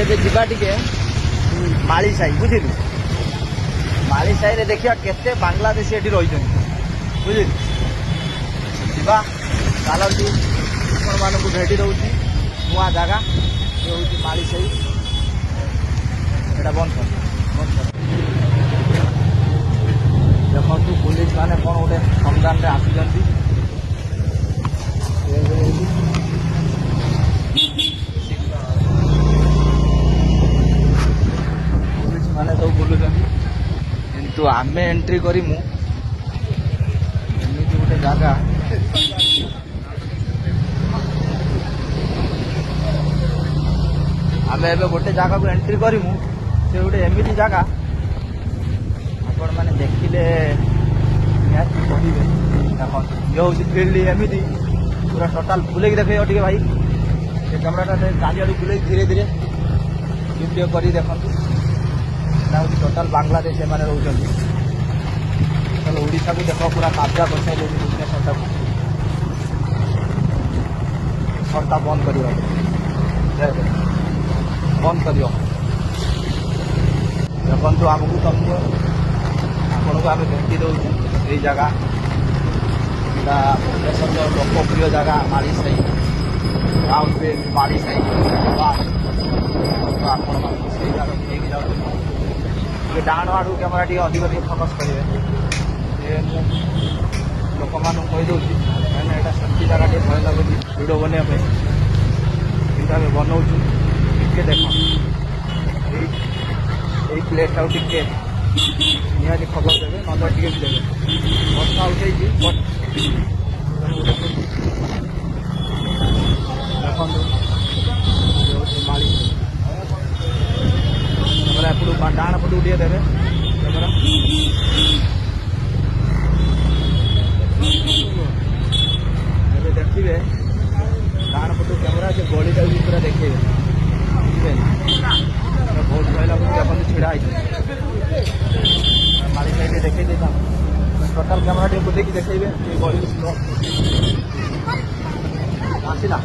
ଏବେ ଯିବା ଟିକେ ମାଳି ସାହି, ବୁଝିଲୁ? ମାଳି ସାହିରେ ଦେଖିବା କେତେ ବାଂଲାଦେଶୀ ଏଠି ରହିଛନ୍ତି, ବୁଝିଲୁ? ଯିବା, ଚାଲନ୍ତୁ ଆପଣମାନଙ୍କୁ ଭେଟି ଦେଉଛି ନୂଆ ଜାଗା। ଏ ହେଉଛି ମାଳି ସାହି। ଏଇଟା ବନ୍ଦ କର, ବନ୍ଦ କର। ଦେଖନ୍ତୁ ପୁଲିସ ମାନେ କ'ଣ ଗୋଟେ ସନ୍ଧାନରେ ଆସିଛନ୍ତି। ପୁଲିସ ମାନେ ସବୁ ବୁଲୁଛନ୍ତି, କିନ୍ତୁ ଆମେ ଏଣ୍ଟ୍ରି କରିମୁ ଏମିତି ଗୋଟେ ଜାଗା। ଆମେ ଏବେ ଗୋଟେ ଜାଗାକୁ ଏଣ୍ଟ୍ରି କରିମୁ, ସେ ଗୋଟେ ଏମିତି ଜାଗା ଆପଣମାନେ ଦେଖିଲେ ନିହାତି କହିବେ। ଦେଖନ୍ତୁ ଇଏ ହେଉଛି ଫିଲ୍ଡ, ଏମିତି ପୁରା ଟୋଟାଲ ବୁଲେଇକି ଦେଖେଇବ ଟିକେ ଭାଇ। ସେ କ୍ୟାମେରାଟା ଚାରିଆଡ଼ୁ ବୁଲେଇ ଧୀରେ ଧୀରେ ଭିଡ଼ିଓ କରି ଦେଖନ୍ତୁ। ଏଇଟା ହେଉଛି ଟୋଟାଲ ବାଂଲାଦେଶ ଏମାନେ ରହୁଛନ୍ତି। ତାହେଲେ ଓଡ଼ିଶାକୁ ଦେଖ ପୁରା କାବ୍ୟା କରିସାରିଲେଣି ଭୁବନେଶ୍ୱରଟାକୁ। ସର୍ଟା ବନ୍ଦ କରିବ, ବନ୍ଦ କରିବ। ଦେଖନ୍ତୁ ଆମକୁ ଆପଣଙ୍କୁ ଆମେ ଭେଟି ଦେଉଛୁ ଏଇ ଜାଗା। ଏଇଟା ଭୁବନେଶ୍ୱରର ଲୋକପ୍ରିୟ ଜାଗା ମାଳି ସାହି, ରାଉରକେଲା ମାଳି ସାହି। ଆପଣମାନଙ୍କୁ ସେଇ ଜାଗାକୁ ନେଇକି ଯାଉଛୁ। ଟିକେ ଡାହାଣ ଆଡ଼କୁ କ୍ୟାମେରା ଟିକେ ଅଧିକ ଟିକେ ଫୋକସ୍ କରିବେ। ମୁଁ ଲୋକମାନଙ୍କୁ କହିଦେଉଛି, କାହିଁକିନା ଏଇଟା ସେମିତି ଜାଗା ଟିକେ ଭୟ ଲାଗୁଛି ଭିଡ଼ିଓ ବନେଇବା ପାଇଁ, କିନ୍ତୁ ଆମେ ବନଉଛୁ। ଟିକେ ଦେଖ ଏଇ ପ୍ଲେସ୍ଟାକୁ ଟିକେ ନିହାତି ଖବର ଦେବେ, ନଜର ଟିକେ ବି ଦେବେ। ବର୍ଷା ଉଠେଇଛି, ଦେଖନ୍ତୁ ହେଉଛି ମାଳି। କ୍ୟାମେରା ଏପଟୁ ଡାହାଣ ପଟକୁ ଟିକେ ଦେବେ କ୍ୟାମେରା। ଏବେ ଦେଖିବେ ଡାହାଣ ପଟୁ କ୍ୟାମେରା, ସେ ଗଳିଟାକୁ ବି ପୁରା ଦେଖେଇବେ, ବୁଝିପାରିଲେ? ବହୁତ ଭୟ ଲାଗୁଛି। ଦେଖନ୍ତୁ ଛିଡ଼ା ହେଇଛି ମାଳି ସାଇଡ଼ରେ ଦେଖେଇ ଦେଇଥାନ୍ତୁ। ଟୋଟାଲ କ୍ୟାମେରା ଟିକେ ବୁଲେଇକି ଦେଖେଇବେ ଏ ଗଳି। ଆସିଲା,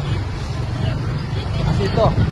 ଆସିଛି ତ।